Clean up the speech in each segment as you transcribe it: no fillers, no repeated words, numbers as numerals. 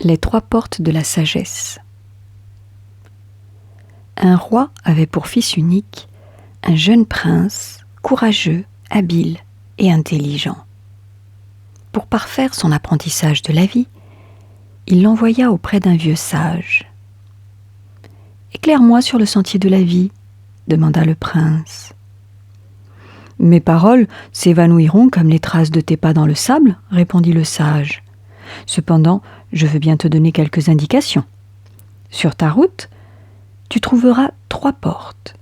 Les 3 portes de la sagesse. Un roi avait pour fils unique un jeune prince, courageux, habile et intelligent. Pour parfaire son apprentissage de la vie, il l'envoya auprès d'un vieux sage. « Éclaire-moi sur le sentier de la vie », demanda le prince. « Mes paroles s'évanouiront comme les traces de tes pas dans le sable », répondit le sage. « Cependant, je veux bien te donner quelques indications. Sur ta route, tu trouveras 3 portes.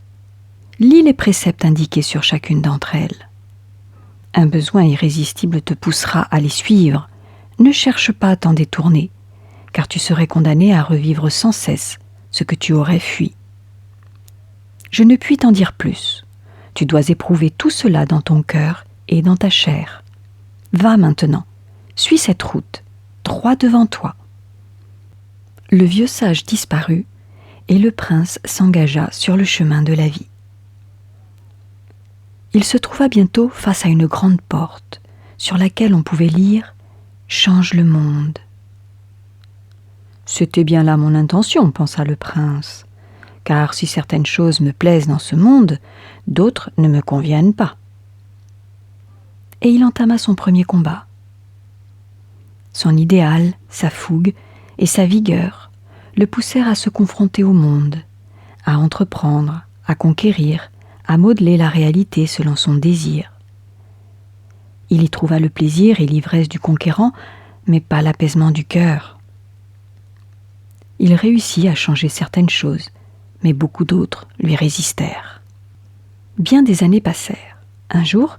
Lis les préceptes indiqués sur chacune d'entre elles. Un besoin irrésistible te poussera à les suivre. Ne cherche pas à t'en détourner, car tu serais condamné à revivre sans cesse ce que tu aurais fui. Je ne puis t'en dire plus. Tu dois éprouver tout cela dans ton cœur et dans ta chair. Va maintenant, suis cette route, droit devant toi. » Le vieux sage disparut, et le prince s'engagea sur le chemin de la vie. Il se trouva bientôt face à une grande porte, sur laquelle on pouvait lire « Change le monde ». « C'était bien là mon intention, » pensa le prince, « car si certaines choses me plaisent dans ce monde, d'autres ne me conviennent pas. » Et il entama son premier combat. Son idéal, sa fougue et sa vigueur le poussèrent à se confronter au monde, à entreprendre, à conquérir, à modeler la réalité selon son désir. Il y trouva le plaisir et l'ivresse du conquérant, mais pas l'apaisement du cœur. Il réussit à changer certaines choses, mais beaucoup d'autres lui résistèrent. Bien des années passèrent. Un jour,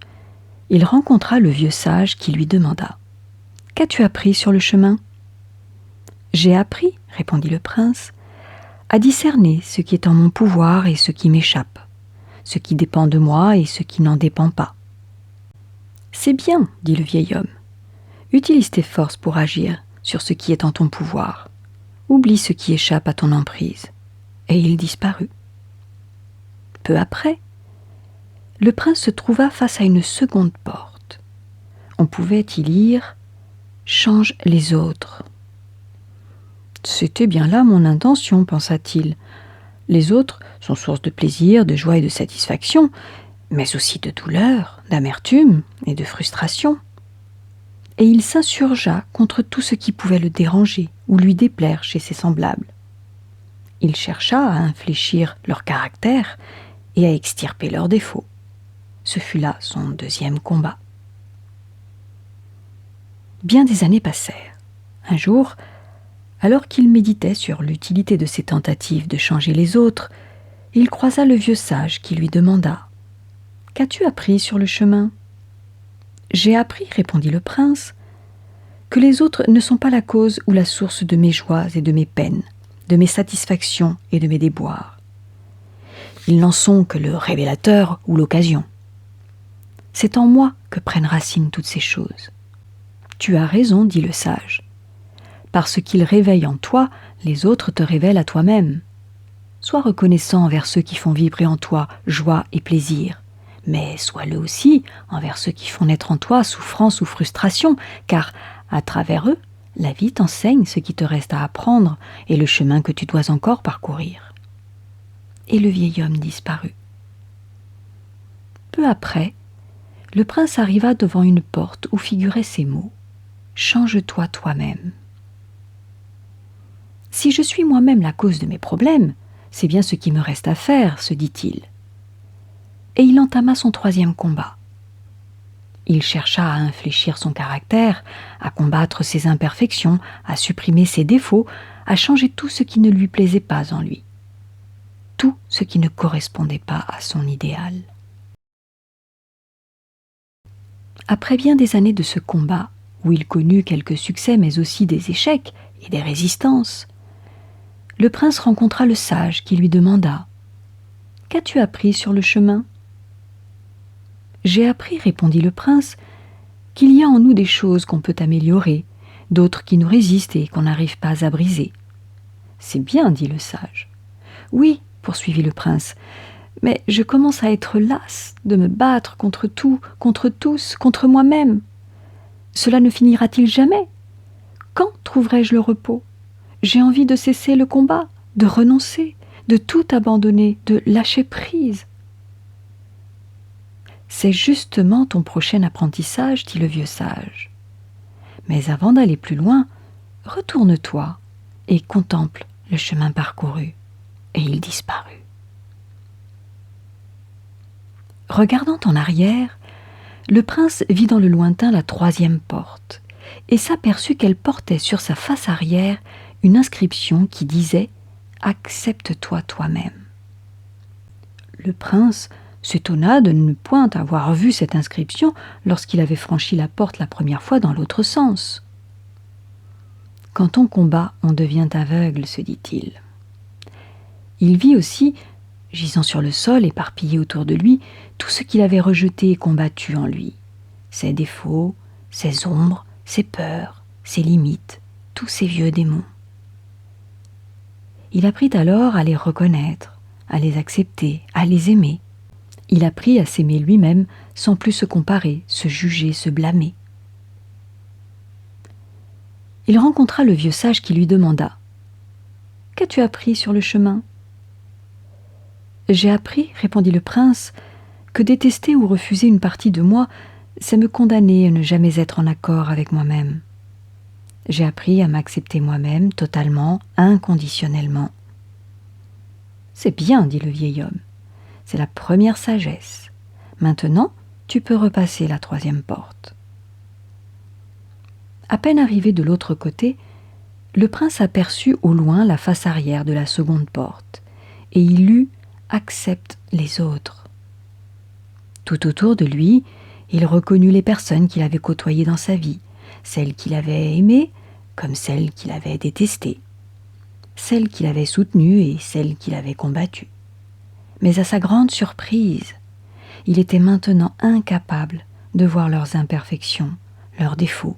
il rencontra le vieux sage qui lui demanda « Qu'as-tu appris sur le chemin ?»« J'ai appris, » répondit le prince, « à discerner ce qui est en mon pouvoir et ce qui m'échappe, ce qui dépend de moi et ce qui n'en dépend pas. »« C'est bien, » dit le vieil homme. « Utilise tes forces pour agir sur ce qui est en ton pouvoir. Oublie ce qui échappe à ton emprise. » Et il disparut. Peu après, le prince se trouva face à une seconde porte. On pouvait y lire « Change les autres ». « C'était bien là mon intention, » pensa-t-il. « Les autres sont source de plaisir, de joie et de satisfaction, mais aussi de douleur, d'amertume et de frustration. » Et il s'insurgea contre tout ce qui pouvait le déranger ou lui déplaire chez ses semblables. Il chercha à infléchir leur caractère et à extirper leurs défauts. Ce fut là son deuxième combat. Bien des années passèrent. Un jour, alors qu'il méditait sur l'utilité de ses tentatives de changer les autres, il croisa le vieux sage qui lui demanda « Qu'as-tu appris sur le chemin ?»« J'ai appris, » répondit le prince, « que les autres ne sont pas la cause ou la source de mes joies et de mes peines, de mes satisfactions et de mes déboires. Ils n'en sont que le révélateur ou l'occasion. C'est en moi que prennent racine toutes ces choses. »« Tu as raison, » dit le sage. « Parce qu'ils réveillent en toi, les autres te révèlent à toi-même. Sois reconnaissant envers ceux qui font vibrer en toi joie et plaisir, mais sois-le aussi envers ceux qui font naître en toi souffrance ou frustration, car à travers eux, la vie t'enseigne ce qui te reste à apprendre et le chemin que tu dois encore parcourir. » Et le vieil homme disparut. Peu après, le prince arriva devant une porte où figuraient ces mots « Change-toi toi-même ». « Si je suis moi-même la cause de mes problèmes, c'est bien ce qui me reste à faire, » se dit-il. Et il entama son troisième combat. Il chercha à infléchir son caractère, à combattre ses imperfections, à supprimer ses défauts, à changer tout ce qui ne lui plaisait pas en lui, tout ce qui ne correspondait pas à son idéal. Après bien des années de ce combat, où il connut quelques succès mais aussi des échecs et des résistances, le prince rencontra le sage qui lui demanda « Qu'as-tu appris sur le chemin ?»« J'ai appris, » répondit le prince, « qu'il y a en nous des choses qu'on peut améliorer, d'autres qui nous résistent et qu'on n'arrive pas à briser. »« C'est bien, » dit le sage. « Oui, » poursuivit le prince, « mais je commence à être lasse de me battre contre tout, contre tous, contre moi-même. Cela ne finira-t-il jamais ? Quand trouverai-je le repos? J'ai envie de cesser le combat, de renoncer, de tout abandonner, de lâcher prise. C'est justement ton prochain apprentissage, dit le vieux sage. Mais avant d'aller plus loin, retourne-toi et contemple le chemin parcouru. Et il disparut. Regardant en arrière, le prince vit dans le lointain la troisième porte et s'aperçut qu'elle portait sur sa face arrière une inscription qui disait « Accepte-toi toi-même ». Le prince s'étonna de ne point avoir vu cette inscription lorsqu'il avait franchi la porte la première fois dans l'autre sens. « Quand on combat, on devient aveugle, se dit-il. » Il vit aussi, gisant sur le sol, éparpillé autour de lui, tout ce qu'il avait rejeté et combattu en lui. Ses défauts, ses ombres, ses peurs, ses limites, tous ses vieux démons. Il apprit alors à les reconnaître, à les accepter, à les aimer. Il apprit à s'aimer lui-même sans plus se comparer, se juger, se blâmer. Il rencontra le vieux sage qui lui demanda « Qu'as-tu appris sur le chemin ?» « J'ai appris, répondit le prince, que détester ou refuser une partie de moi, c'est me condamner à ne jamais être en accord avec moi-même. J'ai appris à m'accepter moi-même totalement, inconditionnellement. » « C'est bien, dit le vieil homme, c'est la première sagesse. Maintenant, tu peux repasser la troisième porte. » À peine arrivé de l'autre côté, le prince aperçut au loin la face arrière de la seconde porte, et il lut « Accepte les autres ». Tout autour de lui, il reconnut les personnes qu'il avait côtoyées dans sa vie, celles qu'il avait aimées comme celles qu'il avait détestées, celles qu'il avait soutenues et celles qu'il avait combattues. Mais à sa grande surprise, il était maintenant incapable de voir leurs imperfections, leurs défauts,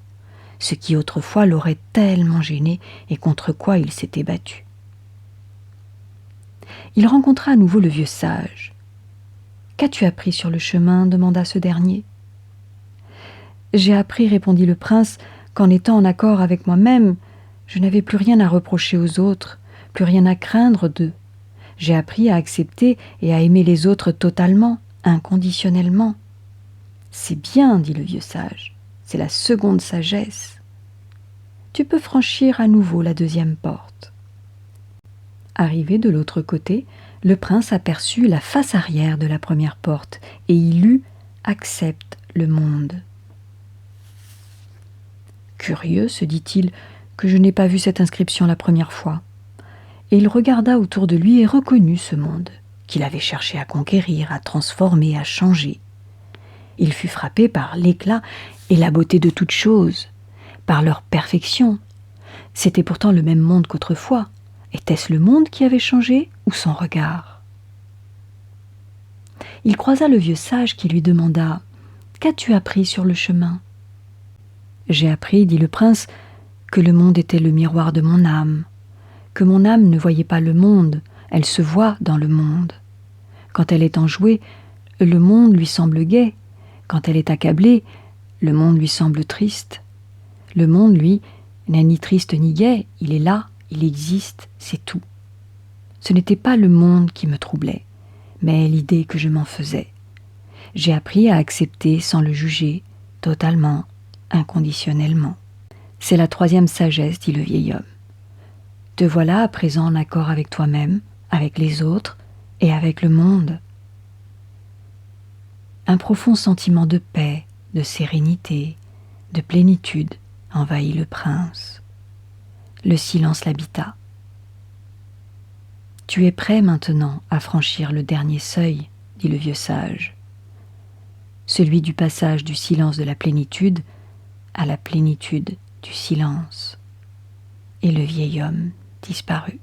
ce qui autrefois l'aurait tellement gêné et contre quoi il s'était battu. Il rencontra à nouveau le vieux sage. « Qu'as-tu appris sur le chemin » demanda ce dernier. « J'ai appris, répondit le prince, qu'en étant en accord avec moi-même, je n'avais plus rien à reprocher aux autres, plus rien à craindre d'eux. J'ai appris à accepter et à aimer les autres totalement, inconditionnellement. »« C'est bien, dit le vieux sage, c'est la seconde sagesse. Tu peux franchir à nouveau la deuxième porte. » Arrivé de l'autre côté, le prince aperçut la face arrière de la première porte et il lut « Accepte le monde ». Curieux, se dit-il, que je n'ai pas vu cette inscription la première fois. Et il regarda autour de lui et reconnut ce monde, qu'il avait cherché à conquérir, à transformer, à changer. Il fut frappé par l'éclat et la beauté de toutes choses, par leur perfection. C'était pourtant le même monde qu'autrefois. Était-ce le monde qui avait changé ou son regard? Il croisa le vieux sage qui lui demanda « Qu'as-tu appris sur le chemin ?» « J'ai appris, dit le prince, que le monde était le miroir de mon âme, que mon âme ne voyait pas le monde, elle se voit dans le monde. Quand elle est enjouée, le monde lui semble gai, quand elle est accablée, le monde lui semble triste. Le monde, lui, n'est ni triste ni gai, il est là, il existe, c'est tout. Ce n'était pas le monde qui me troublait, mais l'idée que je m'en faisais. J'ai appris à accepter sans le juger, totalement, inconditionnellement. C'est la troisième sagesse, dit le vieil homme. Te voilà à présent en accord avec toi-même, avec les autres et avec le monde. Un profond sentiment de paix, de sérénité, de plénitude envahit le prince. Le silence l'habita. « Tu es prêt maintenant à franchir le dernier seuil, dit le vieux sage, celui du passage du silence de la plénitude à la plénitude du silence. » Et le vieil homme disparut.